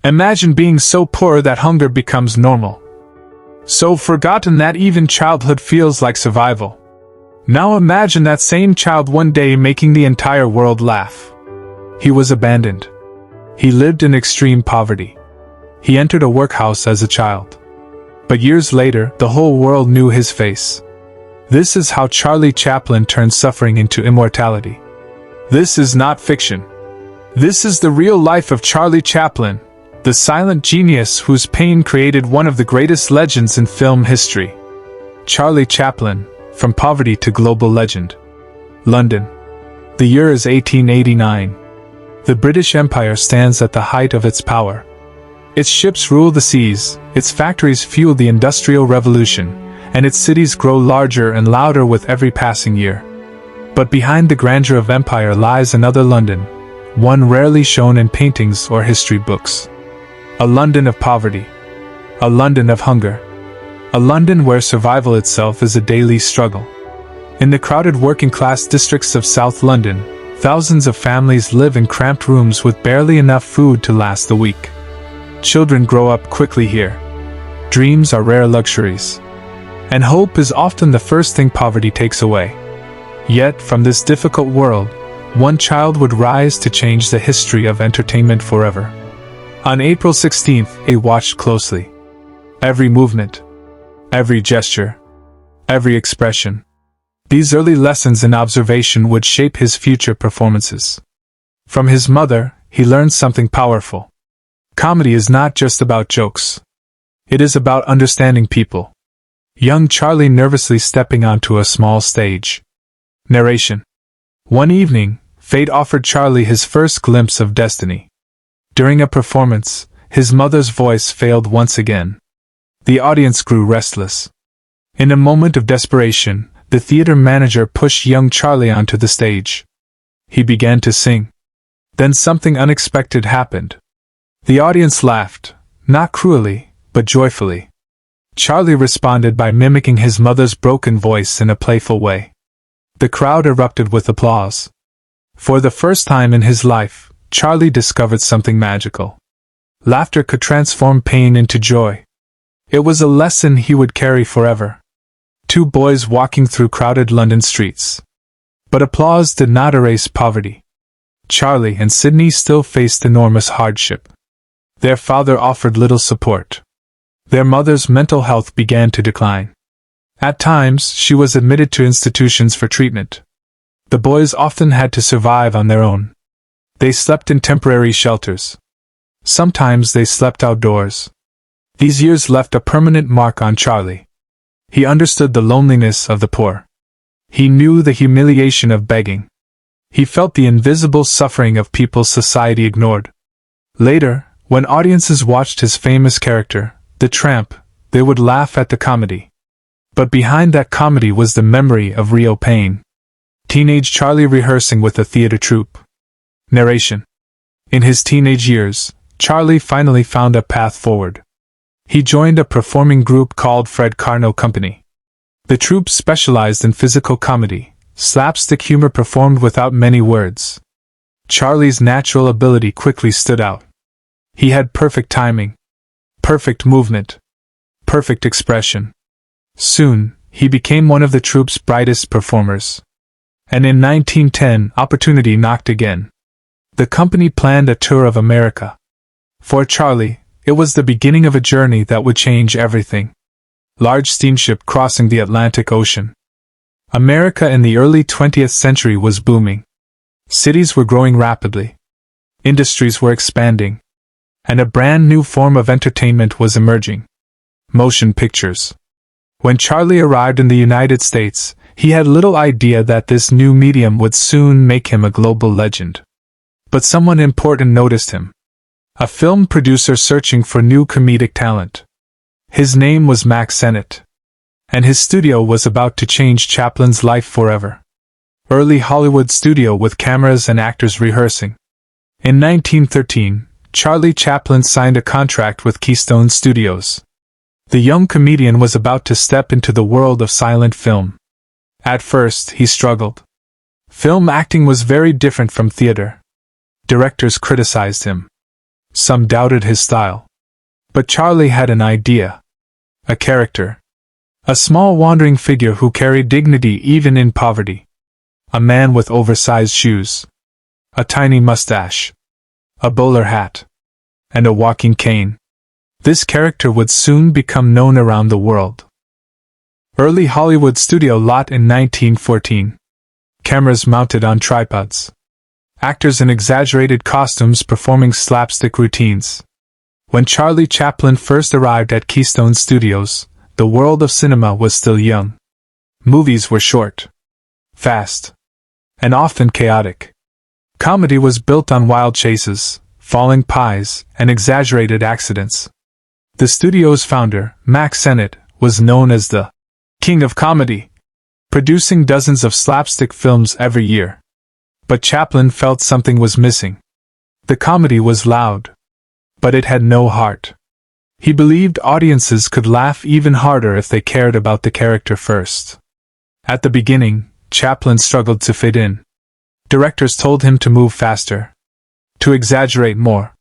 Imagine being so poor that hunger becomes normal. So forgotten that even childhood feels like survival. Now imagine that same child one day making the entire world laugh. He was abandoned. He lived in extreme poverty. He entered a workhouse as a child. But years later, the whole world knew his face. This is how Charlie Chaplin turned suffering into immortality. This is not fiction. This is the real life of Charlie Chaplin, the silent genius whose pain created one of the greatest legends in film history. Charlie Chaplin, from poverty to global legend. London. The year is 1889. The British Empire stands at the height of its power. Its ships rule the seas, its factories fuel the Industrial Revolution, and its cities grow larger and louder with every passing year. But behind the grandeur of empire lies another London, one rarely shown in paintings or history books. A London of poverty. A London of hunger. A London where survival itself is a daily struggle. In the crowded working-class districts of South London, thousands of families live in cramped rooms with barely enough food to last the week. Children grow up quickly here. Dreams are rare luxuries. And hope is often the first thing poverty takes away. Yet, from this difficult world, one child would rise to change the history of entertainment forever. On April 16th, he watched closely. Every movement, every gesture, every expression. These early lessons in observation would shape his future performances. From his mother, he learned something powerful. Comedy is not just about jokes. It is about understanding people. Young Charlie nervously stepping onto a small stage. Narration. One evening, fate offered Charlie his first glimpse of destiny. During a performance, his mother's voice failed once again. The audience grew restless. In a moment of desperation, the theater manager pushed young Charlie onto the stage. He began to sing. Then something unexpected happened. The audience laughed, not cruelly, but joyfully. Charlie responded by mimicking his mother's broken voice in a playful way. The crowd erupted with applause. For the first time in his life, Charlie discovered something magical. Laughter could transform pain into joy. It was a lesson he would carry forever. Two boys walking through crowded London streets. But applause did not erase poverty. Charlie and Sydney still faced enormous hardship. Their father offered little support. Their mother's mental health began to decline. At times, she was admitted to institutions for treatment. The boys often had to survive on their own. They slept in temporary shelters. Sometimes they slept outdoors. These years left a permanent mark on Charlie. He understood the loneliness of the poor. He knew the humiliation of begging. He felt the invisible suffering of people society ignored. Later, when audiences watched his famous character, the tramp, they would laugh at the comedy. But behind that comedy was the memory of real pain. Teenage Charlie rehearsing with a theater troupe. Narration. In his teenage years, Charlie finally found a path forward. He joined a performing group called Fred Carnot Company. The troupe specialized in physical comedy, slapstick humor performed without many words. Charlie's natural ability quickly stood out. He had perfect timing, perfect movement, perfect expression. Soon, he became one of the troupe's brightest performers. And in 1910, opportunity knocked again. The company planned a tour of America. For Charlie, it was the beginning of a journey that would change everything. Large steamship crossing the Atlantic Ocean. America in the early 20th century was booming. Cities were growing rapidly. Industries were expanding. And a brand new form of entertainment was emerging. Motion pictures. When Charlie arrived in the United States, he had little idea that this new medium would soon make him a global legend. But someone important noticed him. A film producer searching for new comedic talent. His name was Max Sennett. And his studio was about to change Chaplin's life forever. Early Hollywood studio with cameras and actors rehearsing. In 1913, Charlie Chaplin signed a contract with Keystone Studios. The young comedian was about to step into the world of silent film. At first, he struggled. Film acting was very different from theater. Directors criticized him. Some doubted his style. But Charlie had an idea. A character. A small wandering figure who carried dignity even in poverty. A man with oversized shoes. A tiny mustache. A bowler hat. And a walking cane. This character would soon become known around the world. Early Hollywood studio lot in 1914. Cameras mounted on tripods. Actors in exaggerated costumes performing slapstick routines. When Charlie Chaplin first arrived at Keystone Studios, the world of cinema was still young. Movies were short, fast, and often chaotic. Comedy was built on wild chases, falling pies, and exaggerated accidents. The studio's founder, Max Sennett, was known as the king of comedy, producing dozens of slapstick films every year. But Chaplin felt something was missing. The comedy was loud, but it had no heart. He believed audiences could laugh even harder if they cared about the character first. At the beginning, Chaplin struggled to fit in. Directors told him to move faster, to exaggerate more,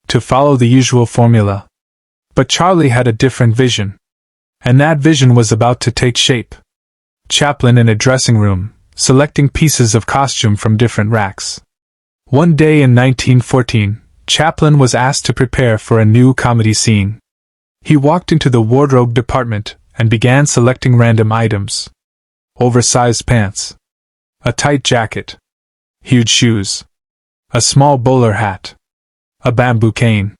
to follow the usual formula. But Charlie had a different vision. And that vision was about to take shape. Chaplin in a dressing room, selecting pieces of costume from different racks. One day in 1914, Chaplin was asked to prepare for a new comedy scene. He walked into the wardrobe department and began selecting random items. Oversized pants. A tight jacket. Huge shoes. A small bowler hat. A bamboo cane.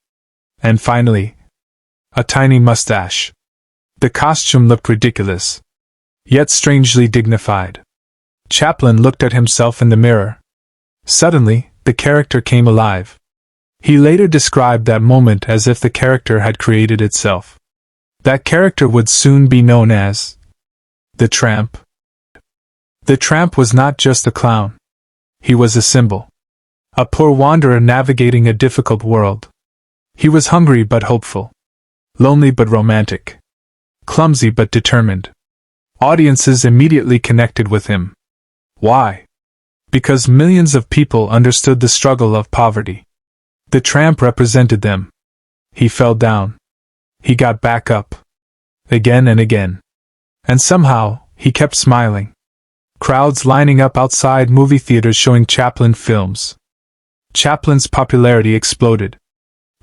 And finally, a tiny mustache. The costume looked ridiculous, yet strangely dignified. Chaplin looked at himself in the mirror. Suddenly, the character came alive. He later described that moment as if the character had created itself. That character would soon be known as the Tramp. The Tramp was not just a clown. He was a symbol. A poor wanderer navigating a difficult world. He was hungry but hopeful. Lonely but romantic. Clumsy but determined. Audiences immediately connected with him. Why? Because millions of people understood the struggle of poverty. The Tramp represented them. He fell down. He got back up. Again and again. And somehow, he kept smiling. Crowds lining up outside movie theaters showing Chaplin films. Chaplin's popularity exploded.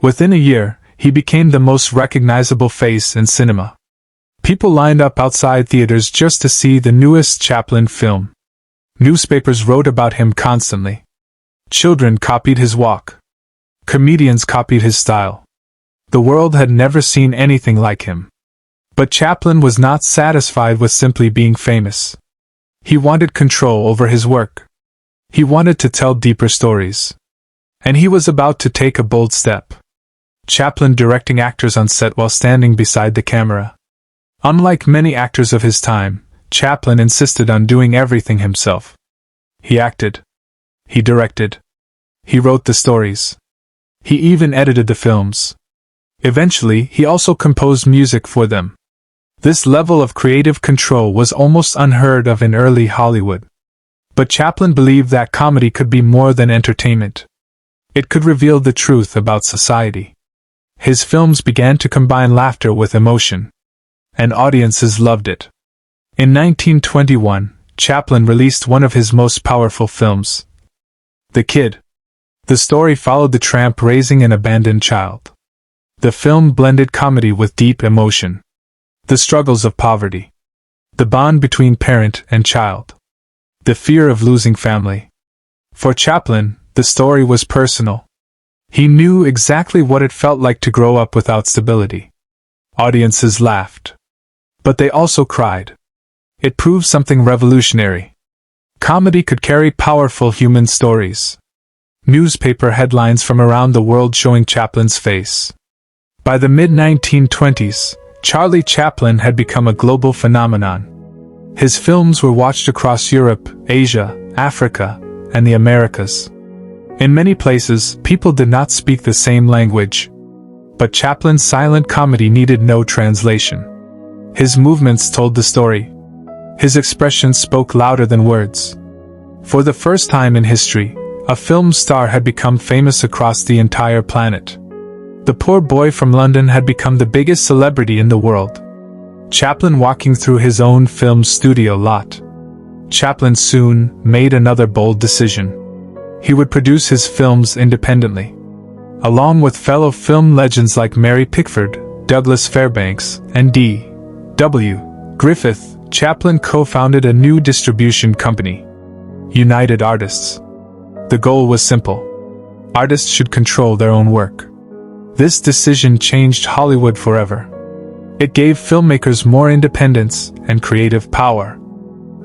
Within a year, he became the most recognizable face in cinema. People lined up outside theaters just to see the newest Chaplin film. Newspapers wrote about him constantly. Children copied his walk. Comedians copied his style. The world had never seen anything like him. But Chaplin was not satisfied with simply being famous. He wanted control over his work. He wanted to tell deeper stories. And he was about to take a bold step. Chaplin directing actors on set while standing beside the camera. Unlike many actors of his time, Chaplin insisted on doing everything himself. He acted. He directed. He wrote the stories. He even edited the films. Eventually, he also composed music for them. This level of creative control was almost unheard of in early Hollywood. But Chaplin believed that comedy could be more than entertainment. It could reveal the truth about society. His films began to combine laughter with emotion. And audiences loved it. In 1921, Chaplin released one of his most powerful films, The Kid. The story followed the tramp raising an abandoned child. The film blended comedy with deep emotion. The struggles of poverty. The bond between parent and child. The fear of losing family. For Chaplin, the story was personal. He knew exactly what it felt like to grow up without stability. Audiences laughed. But they also cried. It proved something revolutionary. Comedy could carry powerful human stories. Newspaper headlines from around the world showing Chaplin's face. By the mid-1920s, Charlie Chaplin had become a global phenomenon. His films were watched across Europe, Asia, Africa, and the Americas. In many places, people did not speak the same language. But Chaplin's silent comedy needed no translation. His movements told the story. His expressions spoke louder than words. For the first time in history, a film star had become famous across the entire planet. The poor boy from London had become the biggest celebrity in the world. Chaplin walking through his own film studio lot. Chaplin soon made another bold decision. He would produce his films independently. Along with fellow film legends like Mary Pickford, Douglas Fairbanks, and D.W. Griffith, Chaplin co-founded a new distribution company, United Artists. The goal was simple. Artists should control their own work. This decision changed Hollywood forever. It gave filmmakers more independence and creative power.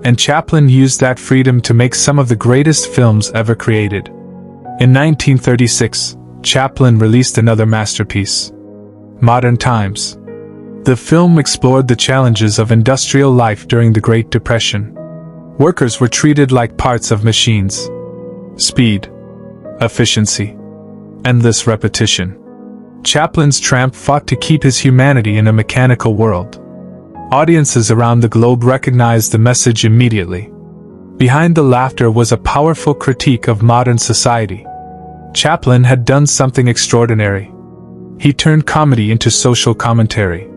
And Chaplin used that freedom to make some of the greatest films ever created. In 1936, Chaplin released another masterpiece, Modern Times. The film explored the challenges of industrial life during the Great Depression. Workers were treated like parts of machines. Speed, efficiency, endless repetition. Chaplin's tramp fought to keep his humanity in a mechanical world. Audiences around the globe recognized the message immediately. Behind the laughter was a powerful critique of modern society. Chaplin had done something extraordinary. He turned comedy into social commentary.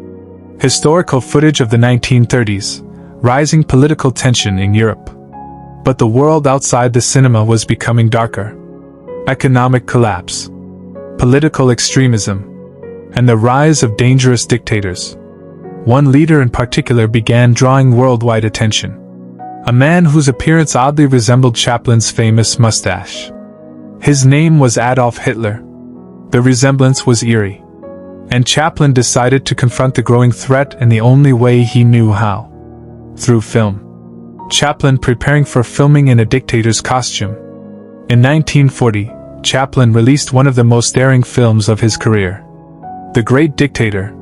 Historical footage of the 1930s, rising political tension in Europe. But the world outside the cinema was becoming darker. Economic collapse, political extremism, and the rise of dangerous dictators. One leader in particular began drawing worldwide attention. A man whose appearance oddly resembled Chaplin's famous mustache. His name was Adolf Hitler. The resemblance was eerie. And Chaplin decided to confront the growing threat in the only way he knew how. Through film. Chaplin preparing for filming in a dictator's costume. In 1940, Chaplin released one of the most daring films of his career, The Great Dictator.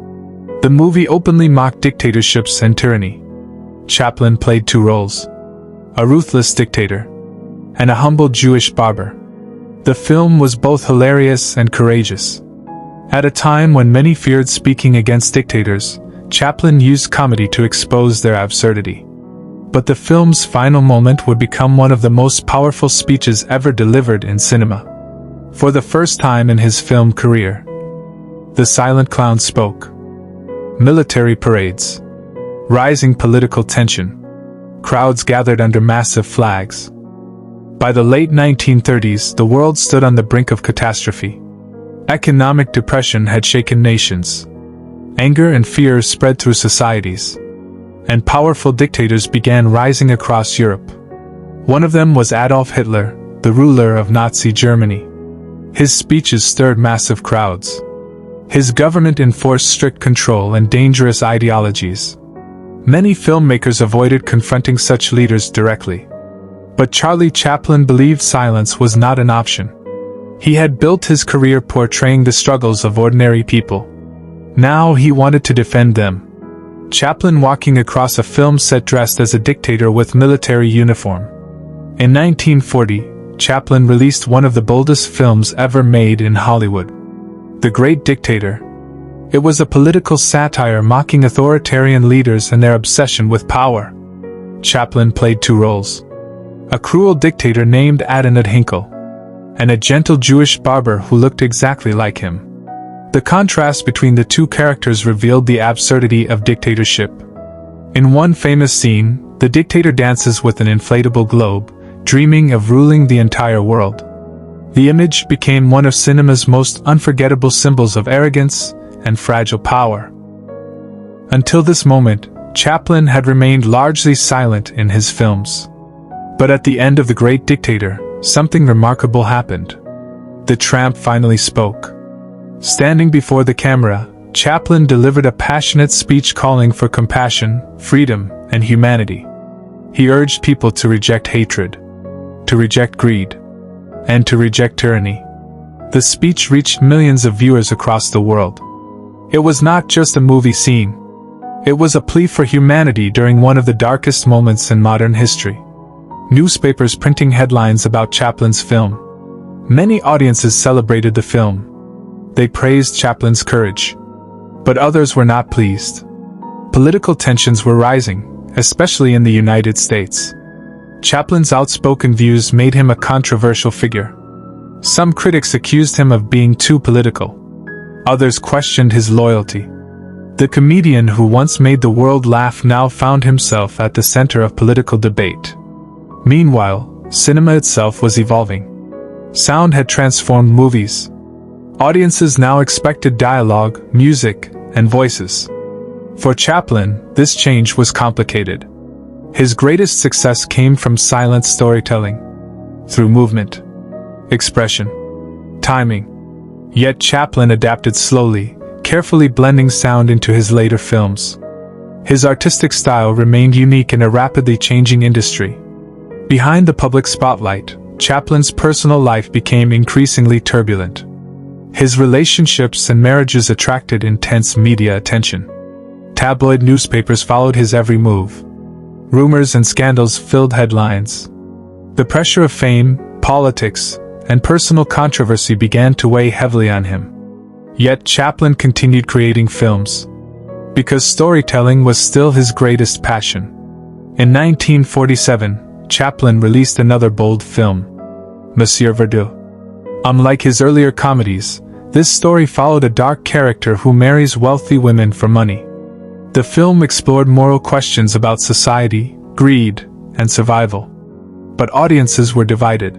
The movie openly mocked dictatorships and tyranny. Chaplin played two roles: a ruthless dictator and a humble Jewish barber. The film was both hilarious and courageous. At a time when many feared speaking against dictators, Chaplin used comedy to expose their absurdity. But the film's final moment would become one of the most powerful speeches ever delivered in cinema. For the first time in his film career, the silent clown spoke. Military parades. Rising political tension. Crowds gathered under massive flags. By the late 1930s, the world stood on the brink of catastrophe. Economic depression had shaken nations. Anger and fear spread through societies. And powerful dictators began rising across Europe. One of them was Adolf Hitler, the ruler of Nazi Germany. His speeches stirred massive crowds. His government enforced strict control and dangerous ideologies. Many filmmakers avoided confronting such leaders directly. But Charlie Chaplin believed silence was not an option. He had built his career portraying the struggles of ordinary people. Now he wanted to defend them. Chaplin walking across a film set dressed as a dictator with military uniform. In 1940, Chaplin released one of the boldest films ever made in Hollywood, The Great Dictator. It was a political satire mocking authoritarian leaders and their obsession with power. Chaplin played two roles: a cruel dictator named Adonai Hinkle, and a gentle Jewish barber who looked exactly like him. The contrast between the two characters revealed the absurdity of dictatorship. In one famous scene, the dictator dances with an inflatable globe, dreaming of ruling the entire world. The image became one of cinema's most unforgettable symbols of arrogance and fragile power. Until this moment, Chaplin had remained largely silent in his films. But at the end of The Great Dictator, something remarkable happened. The tramp finally spoke. Standing before the camera, Chaplin delivered a passionate speech calling for compassion, freedom, and humanity. He urged people to reject hatred, to reject greed, and to reject tyranny. The speech reached millions of viewers across the world. It was not just a movie scene. It was a plea for humanity during one of the darkest moments in modern history. Newspapers printing headlines about Chaplin's film. Many audiences celebrated the film. They praised Chaplin's courage. But others were not pleased. Political tensions were rising, especially in the United States. Chaplin's outspoken views made him a controversial figure. Some critics accused him of being too political. Others questioned his loyalty. The comedian who once made the world laugh now found himself at the center of political debate. Meanwhile, cinema itself was evolving. Sound had transformed movies. Audiences now expected dialogue, music, and voices. For Chaplin, this change was complicated. His greatest success came from silent storytelling, through movement, expression, timing. Yet Chaplin adapted slowly, carefully blending sound into his later films. His artistic style remained unique in a rapidly changing industry. Behind the public spotlight, Chaplin's personal life became increasingly turbulent. His relationships and marriages attracted intense media attention. Tabloid newspapers followed his every move. Rumors and scandals filled headlines. The pressure of fame, politics, and personal controversy began to weigh heavily on him. Yet Chaplin continued creating films, because storytelling was still his greatest passion. In 1947, Chaplin released another bold film, Monsieur Verdoux. Unlike his earlier comedies, this story followed a dark character who marries wealthy women for money. The film explored moral questions about society, greed, and survival. But audiences were divided.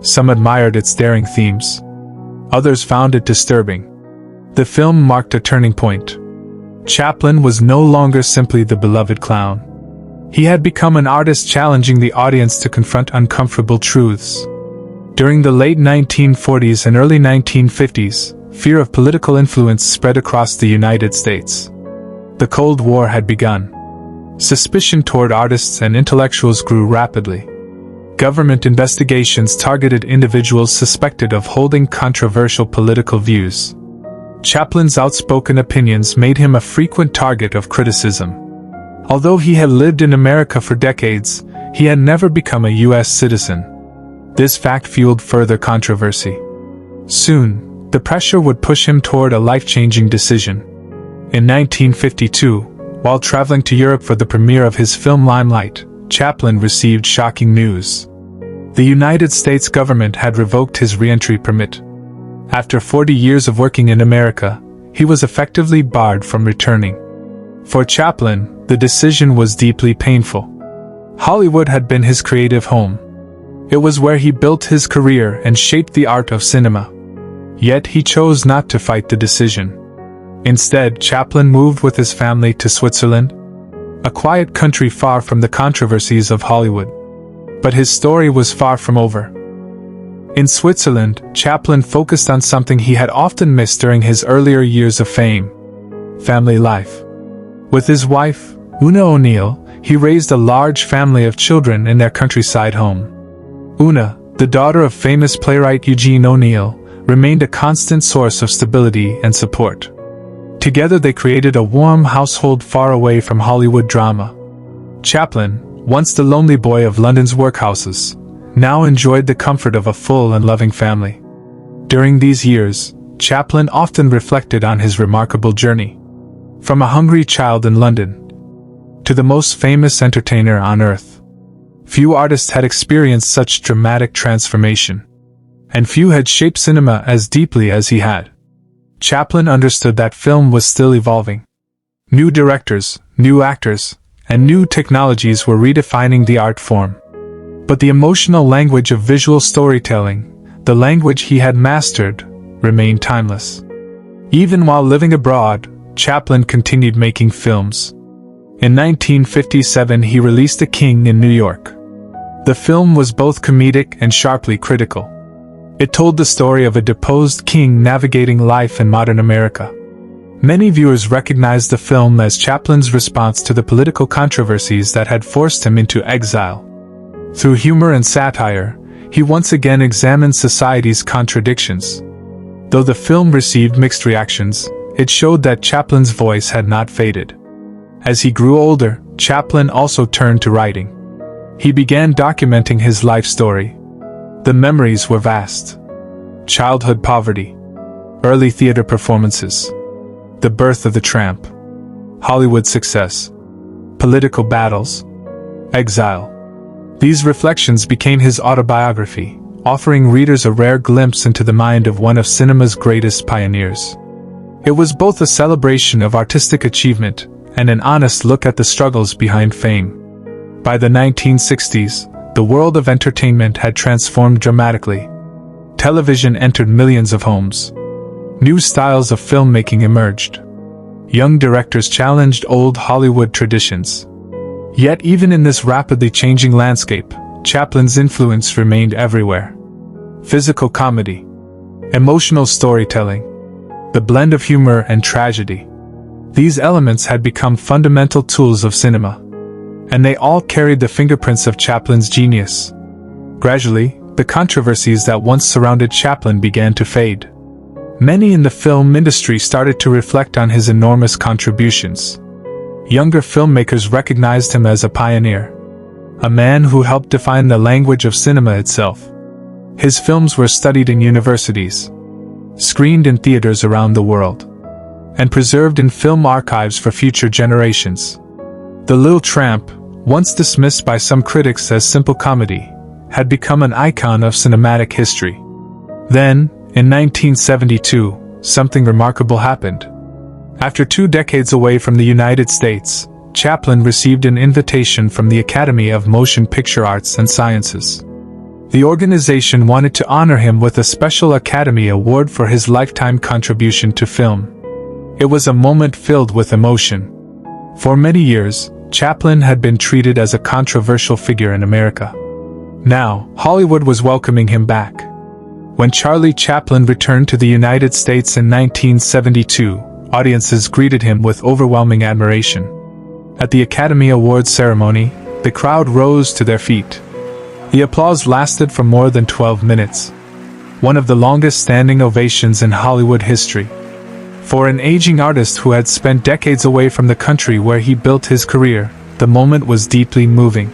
Some admired its daring themes. Others found it disturbing. The film marked a turning point. Chaplin was no longer simply the beloved clown. He had become an artist challenging the audience to confront uncomfortable truths. During the late 1940s and early 1950s, fear of political influence spread across the United States. The Cold War had begun. Suspicion toward artists and intellectuals grew rapidly. Government investigations targeted individuals suspected of holding controversial political views. Chaplin's outspoken opinions made him a frequent target of criticism. Although he had lived in America for decades, he had never become a U.S. citizen. This fact fueled further controversy. Soon, the pressure would push him toward a life-changing decision. In 1952, while traveling to Europe for the premiere of his film Limelight, Chaplin received shocking news. The United States government had revoked his re-entry permit. After 40 years of working in America, he was effectively barred from returning. For Chaplin, the decision was deeply painful. Hollywood had been his creative home. It was where he built his career and shaped the art of cinema. Yet he chose not to fight the decision. Instead, Chaplin moved with his family to Switzerland, a quiet country far from the controversies of Hollywood. But his story was far from over. In Switzerland, Chaplin focused on something he had often missed during his earlier years of fame: family life. With his wife, Una O'Neill, he raised a large family of children in their countryside home. Una, the daughter of famous playwright Eugene O'Neill, remained a constant source of stability and support. Together they created a warm household far away from Hollywood drama. Chaplin, once the lonely boy of London's workhouses, now enjoyed the comfort of a full and loving family. During these years, Chaplin often reflected on his remarkable journey. From a hungry child in London to the most famous entertainer on earth. Few artists had experienced such dramatic transformation, and few had shaped cinema as deeply as he had. Chaplin understood that film was still evolving. New directors, new actors, and new technologies were redefining the art form. But the emotional language of visual storytelling, the language he had mastered, remained timeless. Even while living abroad, Chaplin continued making films. In 1957 he released The King in New York. The film was both comedic and sharply critical. It told the story of a deposed king navigating life in modern America. Many viewers recognized the film as Chaplin's response to the political controversies that had forced him into exile. Through humor and satire, he once again examined society's contradictions. Though the film received mixed reactions, it showed that Chaplin's voice had not faded. As he grew older, Chaplin also turned to writing. He began documenting his life story. The memories were vast. Childhood poverty, early theater performances, the birth of the tramp, Hollywood success, political battles, exile. These reflections became his autobiography, offering readers a rare glimpse into the mind of one of cinema's greatest pioneers. It was both a celebration of artistic achievement and an honest look at the struggles behind fame. By the 1960s, the world of entertainment had transformed dramatically. Television entered millions of homes. New styles of filmmaking emerged. Young directors challenged old Hollywood traditions. Yet even in this rapidly changing landscape, Chaplin's influence remained everywhere. Physical comedy, emotional storytelling, the blend of humor and tragedy. These elements had become fundamental tools of cinema, and they all carried the fingerprints of Chaplin's genius. Gradually, the controversies that once surrounded Chaplin began to fade. Many in the film industry started to reflect on his enormous contributions. Younger filmmakers recognized him as a pioneer, a man who helped define the language of cinema itself. His films were studied in universities, screened in theaters around the world, and preserved in film archives for future generations. The Little Tramp, once dismissed by some critics as simple comedy, had become an icon of cinematic history. Then, in 1972, something remarkable happened. After 2 decades away from the United States, Chaplin received an invitation from the Academy of Motion Picture Arts and Sciences. The organization wanted to honor him with a special Academy Award for his lifetime contribution to film. It was a moment filled with emotion. For many years, Chaplin had been treated as a controversial figure in America. Now, Hollywood was welcoming him back. When Charlie Chaplin returned to the United States in 1972, audiences greeted him with overwhelming admiration. At the Academy Awards ceremony, the crowd rose to their feet. The applause lasted for more than 12 minutes, one of the longest standing ovations in Hollywood history. For an aging artist who had spent decades away from the country where he built his career, the moment was deeply moving.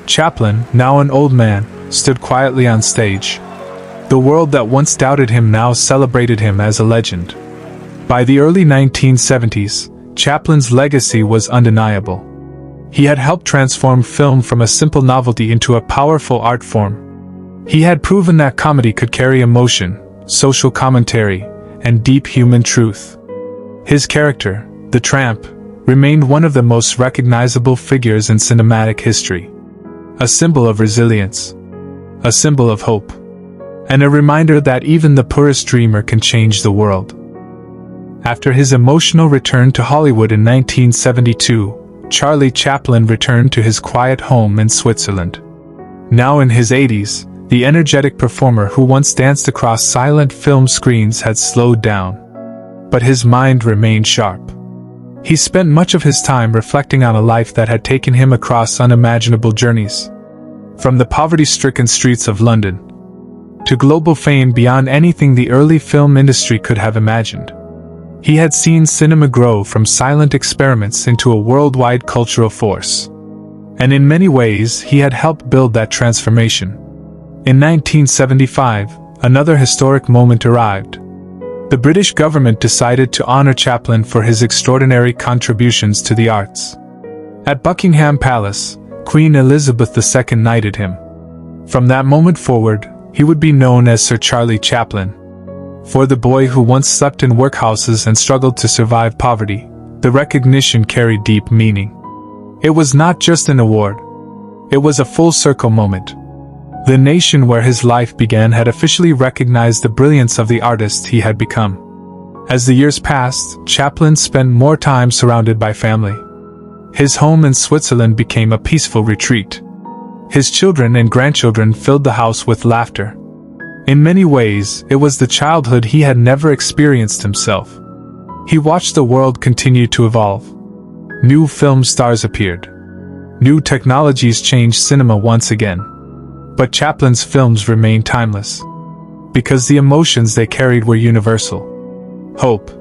Chaplin, now an old man, stood quietly on stage. The world that once doubted him now celebrated him as a legend. By the early 1970s, Chaplin's legacy was undeniable. He had helped transform film from a simple novelty into a powerful art form. He had proven that comedy could carry emotion, social commentary, and deep human truth. His character, the Tramp, remained one of the most recognizable figures in cinematic history. A symbol of resilience, a symbol of hope, and a reminder that even the poorest dreamer can change the world. After his emotional return to Hollywood in 1972, Charlie Chaplin returned to his quiet home in Switzerland. Now in his 80s, the energetic performer who once danced across silent film screens had slowed down. But his mind remained sharp. He spent much of his time reflecting on a life that had taken him across unimaginable journeys. From the poverty-stricken streets of London to global fame beyond anything the early film industry could have imagined. He had seen cinema grow from silent experiments into a worldwide cultural force. And in many ways, he had helped build that transformation. In 1975, another historic moment arrived. The British government decided to honor Chaplin for his extraordinary contributions to the arts. At Buckingham Palace, Queen Elizabeth II knighted him. From that moment forward, he would be known as Sir Charlie Chaplin. For the boy who once slept in workhouses and struggled to survive poverty, the recognition carried deep meaning. It was not just an award. It was a full-circle moment. The nation where his life began had officially recognized the brilliance of the artist he had become. As the years passed, Chaplin spent more time surrounded by family. His home in Switzerland became a peaceful retreat. His children and grandchildren filled the house with laughter. In many ways, it was the childhood he had never experienced himself. He watched the world continue to evolve. New film stars appeared. New technologies changed cinema once again. But Chaplin's films remained timeless. Because the emotions they carried were universal. Hope,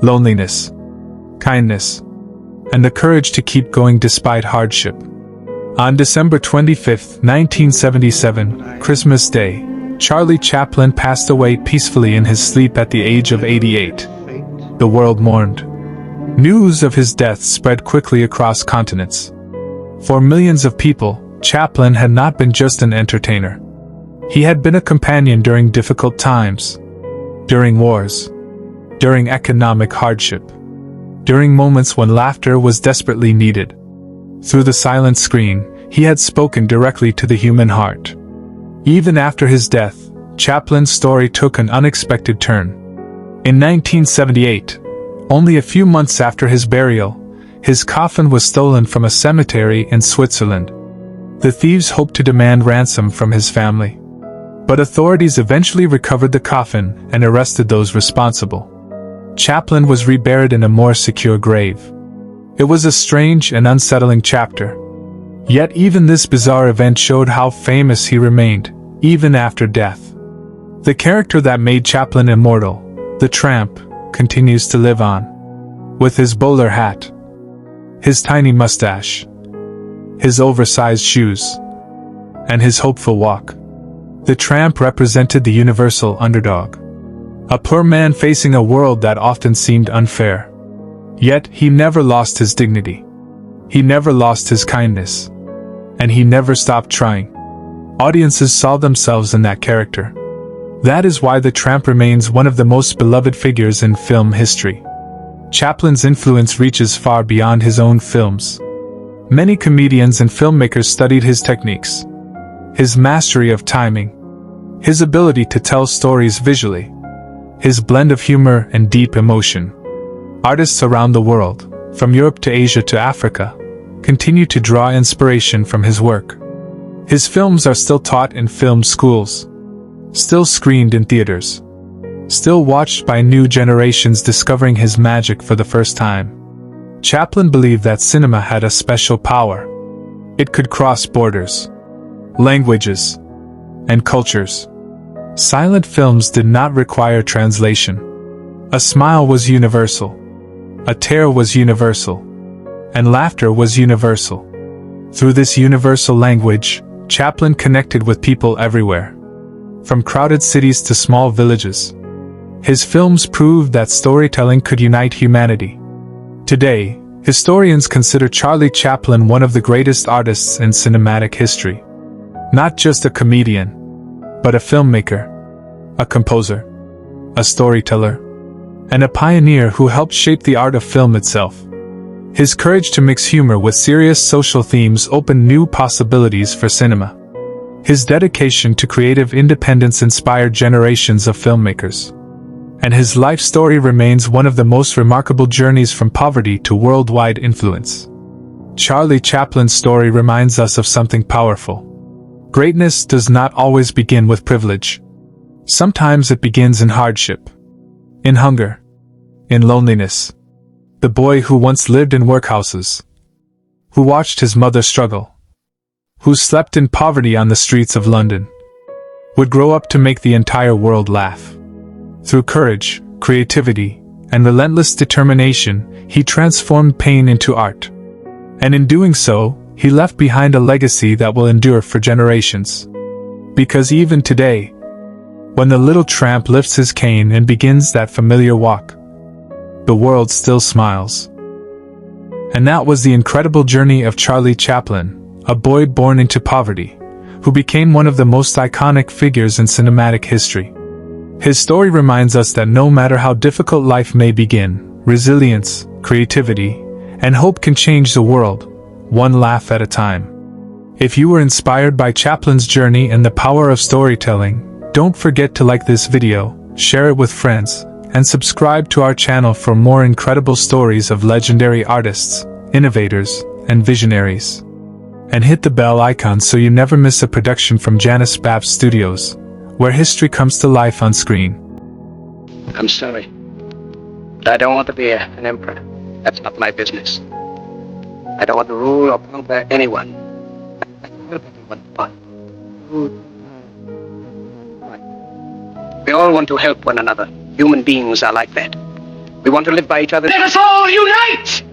loneliness, kindness, and the courage to keep going despite hardship. On December 25, 1977, Christmas Day, Charlie Chaplin passed away peacefully in his sleep at the age of 88. The world mourned. News of his death spread quickly across continents. For millions of people, Chaplin had not been just an He had been a companion during difficult times, during wars, during economic hardship, during moments when laughter was desperately needed. Through the silent screen, he had spoken directly to the human heart. Even after his death, Chaplin's story took an unexpected turn. In 1978, only a few months after his burial, his coffin was stolen from a cemetery in Switzerland. The thieves hoped to demand ransom from his family. But authorities eventually recovered the coffin and arrested those responsible. Chaplin was reburied in a more secure grave. It was a strange and unsettling chapter. Yet even this bizarre event showed how famous he remained, even after death. The character that made Chaplin immortal, the tramp, continues to live on. With his bowler hat, his tiny mustache, his oversized shoes, and his hopeful walk. The tramp represented the universal underdog. A poor man facing a world that often seemed unfair. Yet he never lost his dignity. He never lost his kindness. And he never stopped trying. Audiences saw themselves in that character. That is why the tramp remains one of the most beloved figures in film history. Chaplin's influence reaches far beyond his own films. Many comedians and filmmakers studied his techniques, his mastery of timing, his ability to tell stories visually, his blend of humor and deep emotion. Artists around the world, from Europe to Asia to Africa, continue to draw inspiration from his work. His films are still taught in film schools, still screened in theaters, still watched by new generations discovering his magic for the first time. Chaplin believed that cinema had a special power. It could cross borders, languages, and cultures. Silent films did not require translation. A smile was universal. A tear was universal. And laughter was universal. Through this universal language, Chaplin connected with people everywhere. From crowded cities to small villages. His films proved that storytelling could unite humanity. Today, historians consider Charlie Chaplin one of the greatest artists in cinematic history. Not just a comedian, but a filmmaker, a composer, a storyteller, and a pioneer who helped shape the art of film itself. His courage to mix humor with serious social themes opened new possibilities for cinema. His dedication to creative independence inspired generations of filmmakers. And his life story remains one of the most remarkable journeys from poverty to worldwide influence. Charlie Chaplin's story reminds us of something powerful. Greatness does not always begin with privilege. Sometimes it begins in hardship, in hunger, in loneliness. The boy who once lived in workhouses, who watched his mother struggle, who slept in poverty on the streets of London, would grow up to make the entire world laugh. Through courage, creativity, and relentless determination, he transformed pain into art. And in doing so, he left behind a legacy that will endure for generations. Because even today, when the little tramp lifts his cane and begins that familiar walk, the world still smiles. And that was the incredible journey of Charlie Chaplin, a boy born into poverty, who became one of the most iconic figures in cinematic history. His story reminds us that no matter how difficult life may begin, resilience, creativity, and hope can change the world, one laugh at a time. If you were inspired by Chaplin's journey and the power of storytelling, don't forget to like this video, share it with friends, and subscribe to our channel for more incredible stories of legendary artists, innovators, and visionaries. And hit the bell icon so you never miss a production from Janice Babs Studios, where history comes to life on screen. I'm sorry. I don't want to be an emperor. That's not my business. I don't want to rule or conquer anyone. I can help anyone but we all want to help one another. Human beings are like that. We want to live by each other. Let us all unite!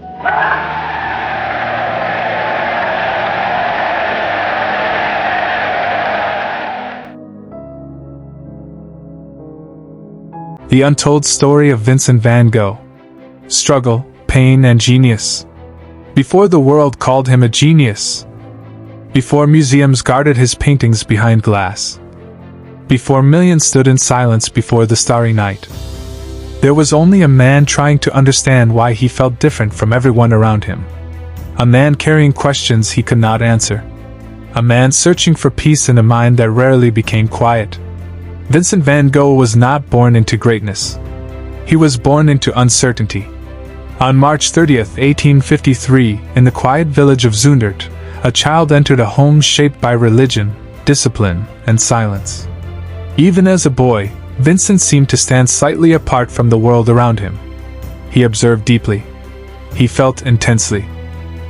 The untold story of Vincent van Gogh. Struggle, pain, and genius. Before the world called him a genius. Before museums guarded his paintings behind glass. Before millions stood in silence before the starry night. There was only a man trying to understand why he felt different from everyone around him. A man carrying questions he could not answer. A man searching for peace in a mind that rarely became quiet. Vincent van Gogh was not born into greatness. He was born into uncertainty. On March 30, 1853, in the quiet village of Zundert, a child entered a home shaped by religion, discipline, and silence. Even as a boy, Vincent seemed to stand slightly apart from the world around him. He observed deeply. He felt intensely.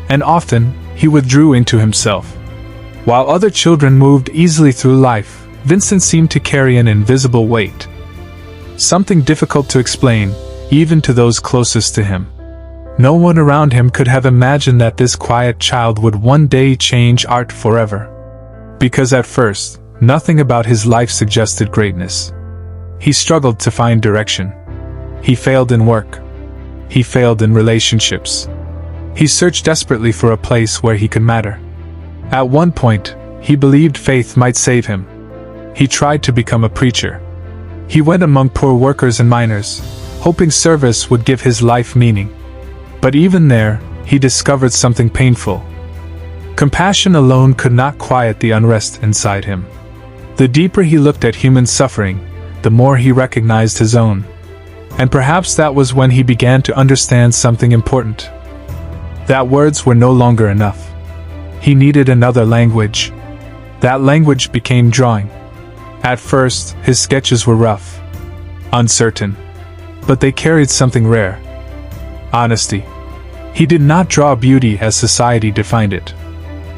And often, he withdrew into himself. While other children moved easily through life, Vincent seemed to carry an invisible weight. Something difficult to explain, even to those closest to him. No one around him could have imagined that this quiet child would one day change art forever. Because at first, nothing about his life suggested greatness. He struggled to find direction. He failed in work. He failed in relationships. He searched desperately for a place where he could matter. At one point, he believed faith might save him. He tried to become a preacher. He went among poor workers and miners, hoping service would give his life meaning. But even there, he discovered something painful. Compassion alone could not quiet the unrest inside him. The deeper he looked at human suffering, the more he recognized his own. And perhaps that was when he began to understand something important. That words were no longer enough. He needed another language. That language became drawing. At first, his sketches were rough, uncertain, but they carried something rare. Honesty. He did not draw beauty as society defined it.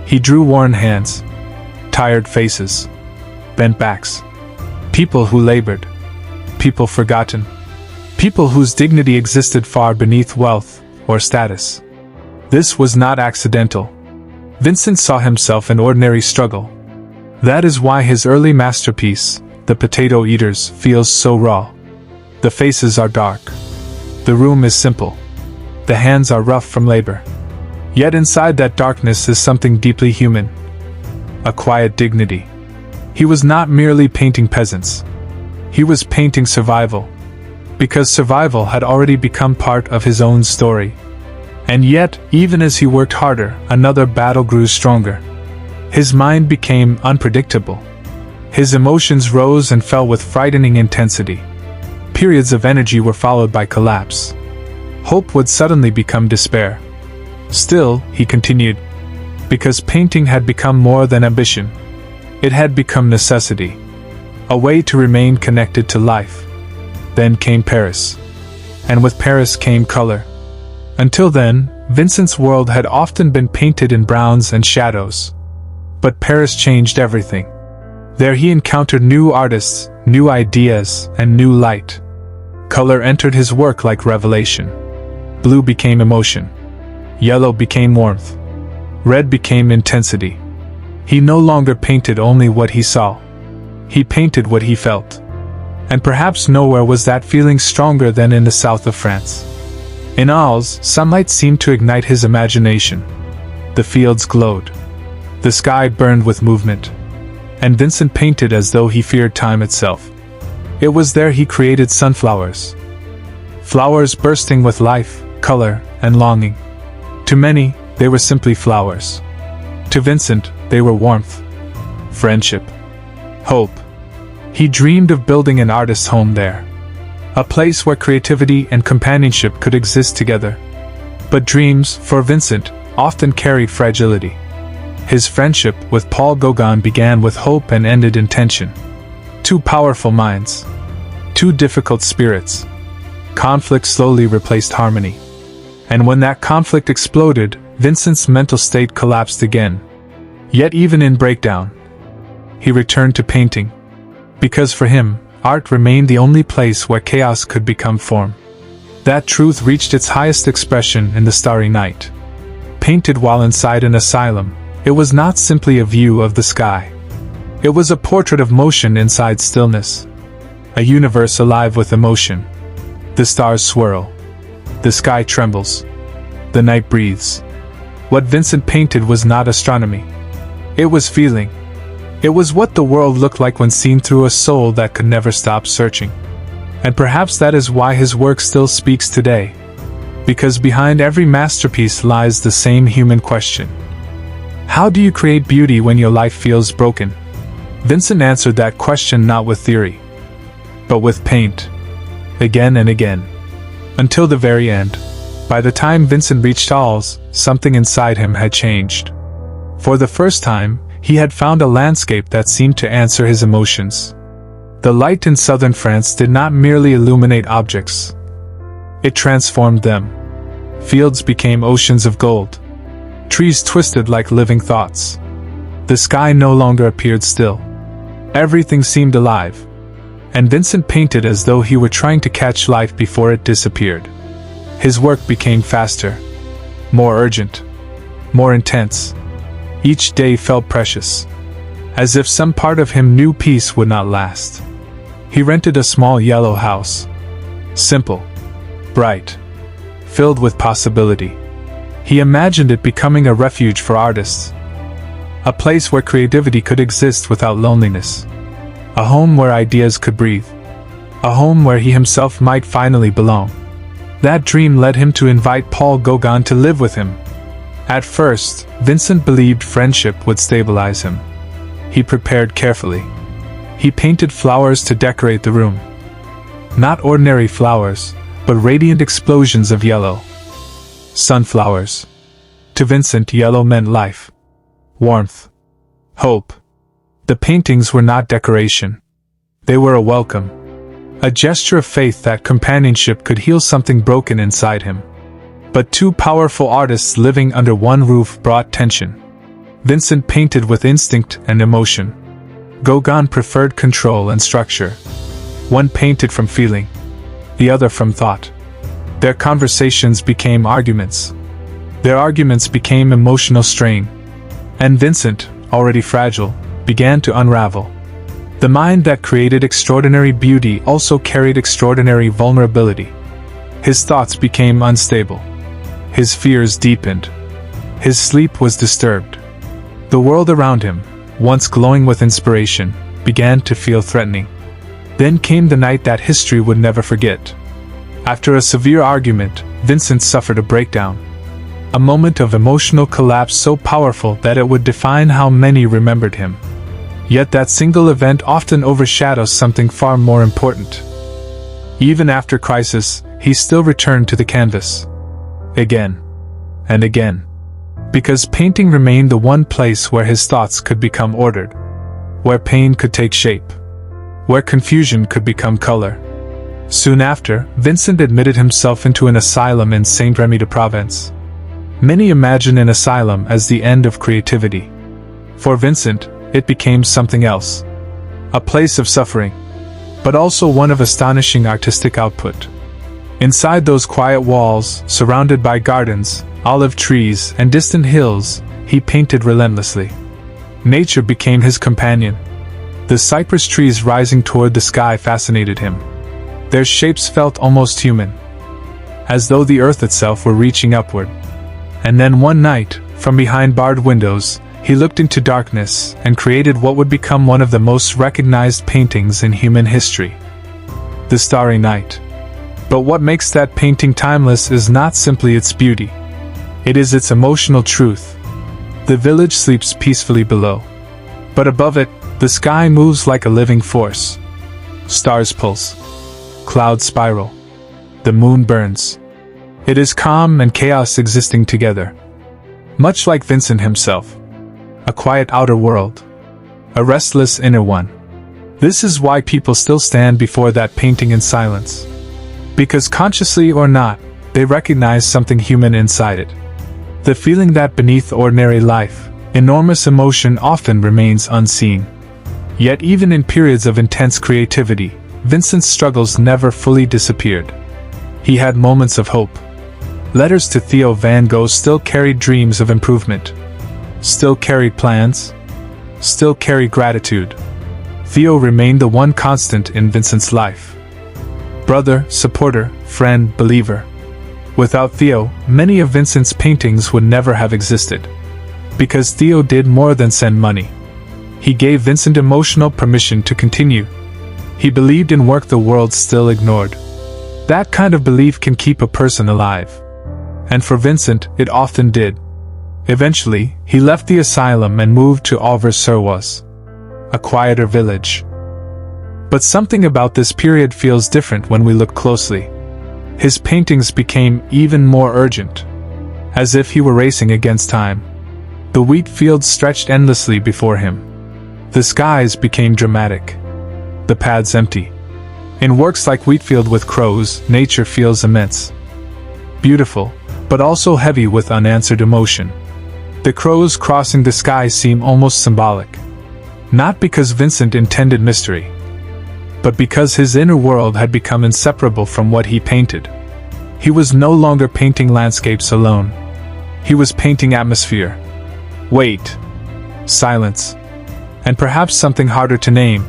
He drew worn hands, tired faces, bent backs, people who labored, people forgotten, people whose dignity existed far beneath wealth or status. This was not accidental. Vincent saw himself in ordinary struggle. That is why his early masterpiece, The Potato Eaters, feels so raw. The faces are dark. The room is simple. The hands are rough from labor. Yet inside that darkness is something deeply human. A quiet dignity. He was not merely painting peasants. He was painting survival. Because survival had already become part of his own story. And yet, even as he worked harder, another battle grew stronger. His mind became unpredictable. His emotions rose and fell with frightening intensity. Periods of energy were followed by collapse. Hope would suddenly become despair. Still, he continued. Because painting had become more than ambition. It had become necessity. A way to remain connected to life. Then came Paris. And with Paris came color. Until then, Vincent's world had often been painted in browns and shadows. But Paris changed everything. There he encountered new artists, new ideas, and new light. Color entered his work like revelation. Blue became emotion. Yellow became warmth. Red became intensity. He no longer painted only what he saw. He painted what he felt. And perhaps nowhere was that feeling stronger than in the south of France. In Arles, sunlight seemed to ignite his imagination. The fields glowed. The sky burned with movement. And Vincent painted as though he feared time itself. It was there he created sunflowers. Flowers bursting with life, color, and longing. To many, they were simply flowers. To Vincent, they were warmth, friendship, hope. He dreamed of building an artist's home there. A place where creativity and companionship could exist together. But dreams, for Vincent, often carried fragility. His friendship with Paul Gauguin began with hope and ended in tension. Two powerful minds. Two difficult spirits. Conflict slowly replaced harmony. And when that conflict exploded, Vincent's mental state collapsed again. Yet even in breakdown, he returned to painting. Because for him, art remained the only place where chaos could become form. That truth reached its highest expression in The Starry Night. Painted while inside an asylum, it was not simply a view of the sky. It was a portrait of motion inside stillness. A universe alive with emotion. The stars swirl. The sky trembles. The night breathes. What Vincent painted was not astronomy. It was feeling. It was what the world looked like when seen through a soul that could never stop searching. And perhaps that is why his work still speaks today. Because behind every masterpiece lies the same human question. How do you create beauty when your life feels broken? Vincent answered that question not with theory, but with paint. Again and again. Until the very end. By the time Vincent reached Arles, something inside him had changed. For the first time, he had found a landscape that seemed to answer his emotions. The light in southern France did not merely illuminate objects. It transformed them. Fields became oceans of gold. Trees twisted like living thoughts. The sky no longer appeared still. Everything seemed alive. And Vincent painted as though he were trying to catch life before it disappeared. His work became faster, more urgent, more intense. Each day felt precious, as if some part of him knew peace would not last. He rented a small yellow house. Simple, bright, filled with possibility. He imagined it becoming a refuge for artists. A place where creativity could exist without loneliness. A home where ideas could breathe. A home where he himself might finally belong. That dream led him to invite Paul Gauguin to live with him. At first, Vincent believed friendship would stabilize him. He prepared carefully. He painted flowers to decorate the room. Not ordinary flowers, but radiant explosions of yellow. Sunflowers. To Vincent, yellow meant life, warmth, hope. The paintings were not decoration. They were a welcome. A gesture of faith that companionship could heal something broken inside him. But two powerful artists living under one roof brought tension. Vincent painted with instinct and emotion. Gauguin preferred control and structure. One painted from feeling, the other from thought. Their conversations became arguments. Their arguments became emotional strain. And Vincent, already fragile, began to unravel. The mind that created extraordinary beauty also carried extraordinary vulnerability. His thoughts became unstable. His fears deepened. His sleep was disturbed. The world around him, once glowing with inspiration, began to feel threatening. Then came the night that history would never forget. After a severe argument, Vincent suffered a breakdown. A moment of emotional collapse so powerful that it would define how many remembered him. Yet that single event often overshadows something far more important. Even after crisis, he still returned to the canvas. Again. And again. Because painting remained the one place where his thoughts could become ordered. Where pain could take shape. Where confusion could become color. Soon after, Vincent admitted himself into an asylum in Saint-Rémy-de-Provence. Many imagine an asylum as the end of creativity. For Vincent, it became something else. A place of suffering, but also one of astonishing artistic output. Inside those quiet walls, surrounded by gardens, olive trees, and distant hills, he painted relentlessly. Nature became his companion. The cypress trees rising toward the sky fascinated him. Their shapes felt almost human, as though the earth itself were reaching upward. And then one night, from behind barred windows, he looked into darkness and created what would become one of the most recognized paintings in human history. The Starry Night. But what makes that painting timeless is not simply its beauty. It is its emotional truth. The village sleeps peacefully below. But above it, the sky moves like a living force. Stars pulse. Clouds spiral. The moon burns. It is calm and chaos existing together. Much like Vincent himself. A quiet outer world. A restless inner one. This is why people still stand before that painting in silence. Because consciously or not, they recognize something human inside it. The feeling that beneath ordinary life, enormous emotion often remains unseen. Yet even in periods of intense creativity, Vincent's struggles never fully disappeared. He had moments of hope. Letters to Theo van Gogh still carried dreams of improvement. Still carried plans. Still carried gratitude. Theo remained the one constant in Vincent's life. Brother, supporter, friend, believer. Without Theo, many of Vincent's paintings would never have existed. Because Theo did more than send money. He gave Vincent emotional permission to continue. He believed in work the world still ignored. That kind of belief can keep a person alive. And for Vincent, it often did. Eventually, he left the asylum and moved to Auvers-sur-Oise, a quieter village. But something about this period feels different when we look closely. His paintings became even more urgent, as if he were racing against time. The wheat fields stretched endlessly before him. The skies became dramatic. The paths empty. In works like Wheatfield with Crows, nature feels immense. Beautiful, but also heavy with unanswered emotion. The crows crossing the sky seem almost symbolic. Not because Vincent intended mystery, but because his inner world had become inseparable from what he painted. He was no longer painting landscapes alone. He was painting atmosphere. Weight. Silence. And perhaps something harder to name.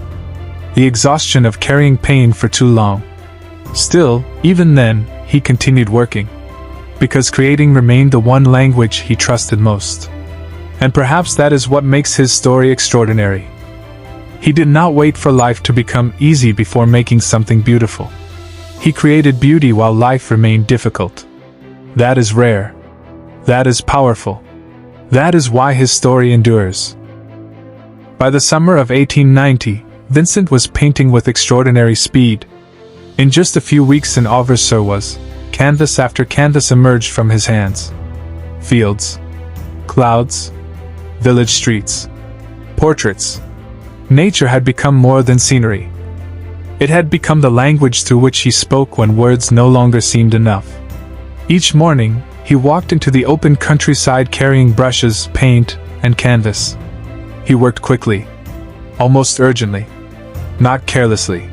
The exhaustion of carrying pain for too long. Still, even then, he continued working. Because creating remained the one language he trusted most. And perhaps that is what makes his story extraordinary. He did not wait for life to become easy before making something beautiful. He created beauty while life remained difficult. That is rare. That is powerful. That is why his story endures. By the summer of 1890, Vincent was painting with extraordinary speed. In just a few weeks in Auvers-sur-Oise, canvas after canvas emerged from his hands. Fields, clouds, village streets, portraits. Nature had become more than scenery. It had become the language through which he spoke when words no longer seemed enough. Each morning, he walked into the open countryside carrying brushes, paint, and canvas. He worked quickly, almost urgently, not carelessly,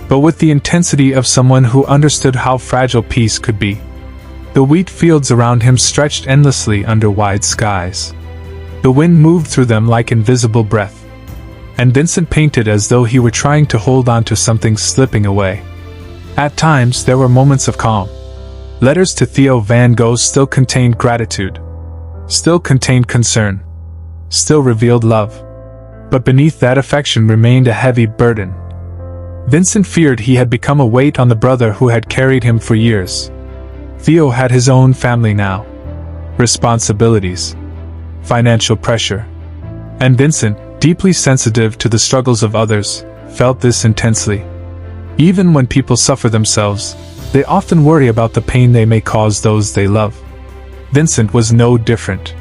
but with the intensity of someone who understood how fragile peace could be. The wheat fields around him stretched endlessly under wide skies. The wind moved through them like invisible breath. And Vincent painted as though he were trying to hold on to something slipping away. At times, there were moments of calm. Letters to Theo van Gogh still contained gratitude, still contained concern, still revealed love. But beneath that affection remained a heavy burden. Vincent feared he had become a weight on the brother who had carried him for years. Theo had his own family now, responsibilities, financial pressure, and Vincent, deeply sensitive to the struggles of others, felt this intensely. Even when people suffer themselves, they often worry about the pain they may cause those they love. Vincent was no different.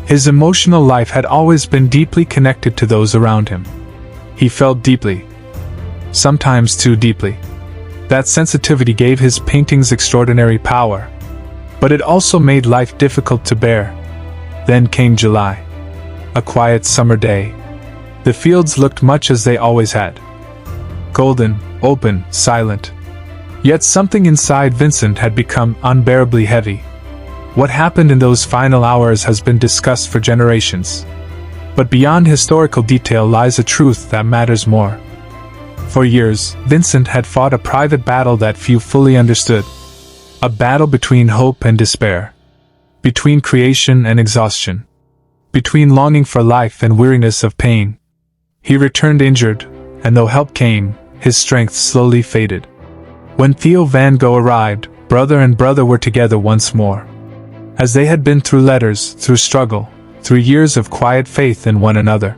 His emotional life had always been deeply connected to those around him. He felt deeply, sometimes too deeply. That sensitivity gave his paintings extraordinary power, but it also made life difficult to bear. Then came July. A quiet summer day. The fields looked much as they always had. Golden, open, silent. Yet something inside Vincent had become unbearably heavy. What happened in those final hours has been discussed for generations. But beyond historical detail lies a truth that matters more. For years, Vincent had fought a private battle that few fully understood. A battle between hope and despair. Between creation and exhaustion. Between longing for life and weariness of pain. He returned injured, and though help came, his strength slowly faded. When Theo van Gogh arrived, brother and brother were together once more. As they had been through letters, through struggle, through years of quiet faith in one another.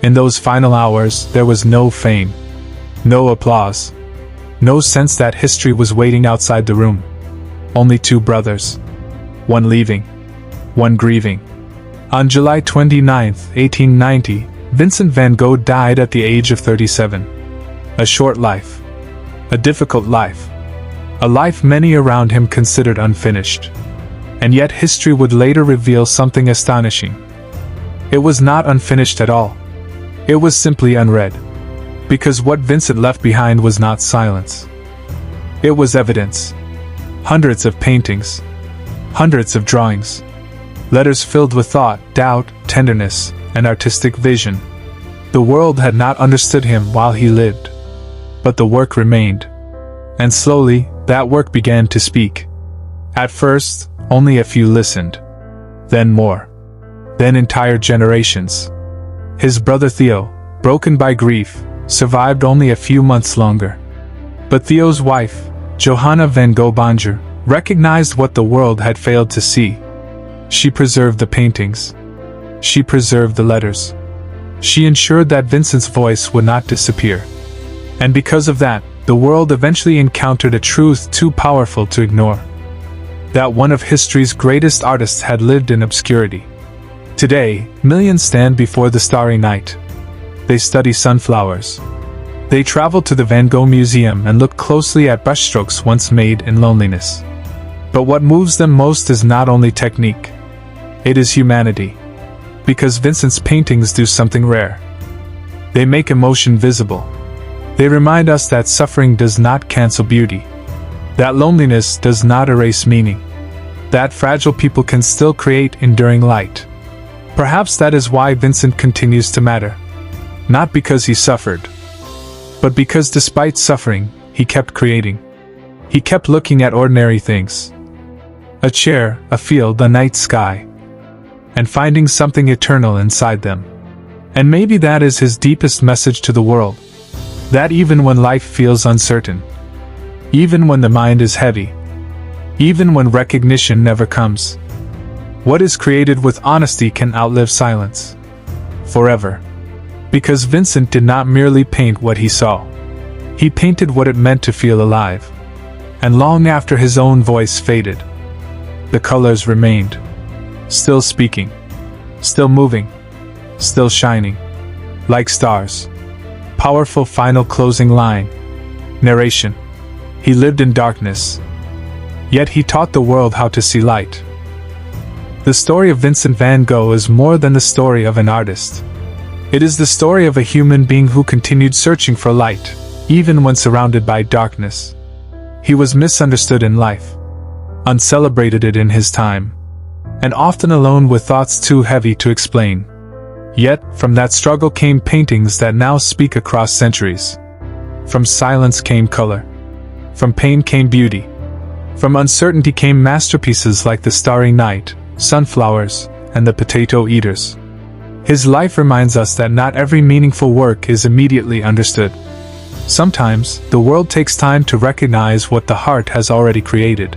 In those final hours, there was no fame, no applause, no sense that history was waiting outside the room. Only two brothers. One leaving, one grieving. On July 29, 1890, Vincent van Gogh died at the age of 37. A short life. A difficult life. A life many around him considered unfinished. And yet history would later reveal something astonishing. It was not unfinished at all. It was simply unread. Because what Vincent left behind was not silence. It was evidence. Hundreds of paintings. Hundreds of drawings. Letters filled with thought, doubt, tenderness, and artistic vision. The world had not understood him while he lived. But the work remained. And slowly, that work began to speak. At first, only a few listened. Then more. Then entire generations. His brother Theo, broken by grief, survived only a few months longer. But Theo's wife, Johanna van Gogh, recognized what the world had failed to see. She preserved the paintings. She preserved the letters. She ensured that Vincent's voice would not disappear. And because of that, the world eventually encountered a truth too powerful to ignore. That one of history's greatest artists had lived in obscurity. Today, millions stand before the starry night. They study sunflowers. They travel to the Van Gogh Museum and look closely at brushstrokes once made in loneliness. But what moves them most is not only technique. It is humanity. Because Vincent's paintings do something rare. They make emotion visible. They remind us that suffering does not cancel beauty. That loneliness does not erase meaning. That fragile people can still create enduring light. Perhaps that is why Vincent continues to matter. Not because he suffered, but because despite suffering, he kept creating. He kept looking at ordinary things. A chair, a field, a night sky. And finding something eternal inside them. And maybe that is his deepest message to the world. That even when life feels uncertain, even when the mind is heavy, even when recognition never comes, what is created with honesty can outlive silence. Forever. Because Vincent did not merely paint what he saw. He painted what it meant to feel alive. And long after his own voice faded, the colors remained. Still speaking, still moving, still shining, like stars. Powerful final closing line. Narration. He lived in darkness, yet he taught the world how to see light. The story of Vincent van Gogh is more than the story of an artist. It is the story of a human being who continued searching for light, even when surrounded by darkness. He was misunderstood in life, uncelebrated in his time, and often alone with thoughts too heavy to explain. Yet, from that struggle came paintings that now speak across centuries. From silence came color. From pain came beauty. From uncertainty came masterpieces like The Starry Night, Sunflowers, and The Potato Eaters. His life reminds us that not every meaningful work is immediately understood. Sometimes, the world takes time to recognize what the heart has already created.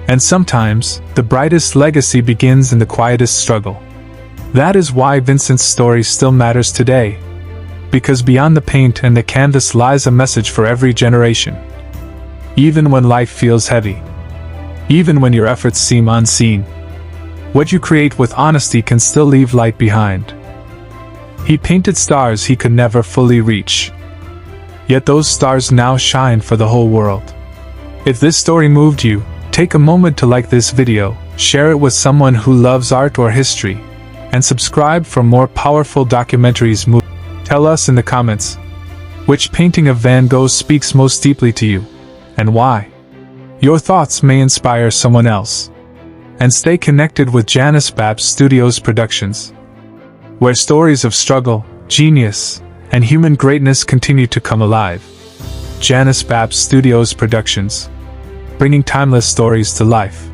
And sometimes, the brightest legacy begins in the quietest struggle. That is why Vincent's story still matters today. Because beyond the paint and the canvas lies a message for every generation. Even when life feels heavy. Even when your efforts seem unseen. What you create with honesty can still leave light behind. He painted stars he could never fully reach. Yet those stars now shine for the whole world. If this story moved you, take a moment to like this video, share it with someone who loves art or history, and subscribe for more powerful documentaries. Tell us in the comments, which painting of Van Gogh speaks most deeply to you, and why? Your thoughts may inspire someone else. And stay connected with Janice Babs Studios Productions, where stories of struggle, genius, and human greatness continue to come alive. Janice Babs Studios Productions, bringing timeless stories to life.